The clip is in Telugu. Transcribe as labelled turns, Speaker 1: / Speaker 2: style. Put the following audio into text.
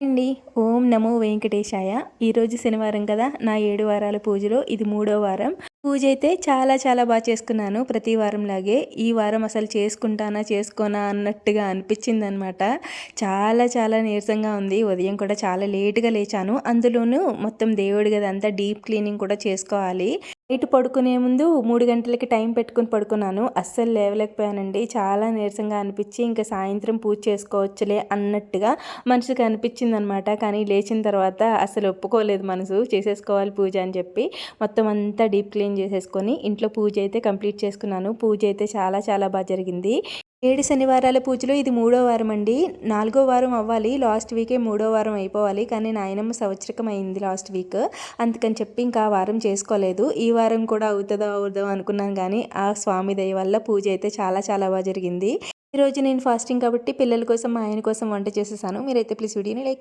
Speaker 1: అండి. ఓం నమో వెంకటేశాయ. ఈరోజు శనివారం కదా! నా 7 వారాల పూజలో ఇది మూడో వారం. పూజ అయితే చాలా చాలా చేసుకున్నాను. ప్రతి వారంలాగే. ఈ వారం అసలు చేసుకుంటానా, చేసుకోనా అన్నట్టుగా అనిపించిందనమాట. చాలా చాలా నీరసంగా ఉంది. ఉదయం కూడా చాలా లేట్‌గా లేచాను. అందులోనూ మొత్తం దేవుడి గదంతా డీప్ క్లీనింగ్ కూడా చేసుకోవాలి. నైట్ పడుకునే ముందు 3 గంటలకి టైం పెట్టుకొని పడుకున్నాను. అస్సలు లేవలేకపోయానండి. చాలా నీరసంగా అనిపించి ఇంక సాయంత్రం పూజ చేసుకోవచ్చులే అన్నట్టుగా మనసుకి అనిపించిందనమాట. కానీ లేచిన తర్వాత అసలు ఒప్పుకోలేదు మనసు. చేసేసుకోవాలి పూజ అని చెప్పి మొత్తం అంతా డీప్ క్లీన్ చేసేసుకొని ఇంట్లో పూజ అయితే కంప్లీట్ చేసుకున్నాను. పూజ అయితే చాలా చాలా జరిగింది. 7 శనివారాల పూజలో ఇది మూడో వారం అండి. 4గో వారం అవ్వాలి. లాస్ట్ వీకే మూడో వారం అయిపోవాలి. కానీ నాయనమ్మ సంవత్సరకం అయింది లాస్ట్ వీక్. అందుకని చెప్పి ఇంకా ఆ వారం చేసుకోలేదు. ఈ వారం కూడా అవుతుందో అవ్వదో అనుకున్నాను కానీ ఆ స్వామి దయ వల్ల పూజ అయితే చాలా చాలా జరిగింది. ఈరోజు నేను ఫాస్టింగ్ కాబట్టి పిల్లల కోసం మా ఆయన కోసం వంట చేసేసాను. మీరైతే ప్లీజ్ వీడియోని లైక్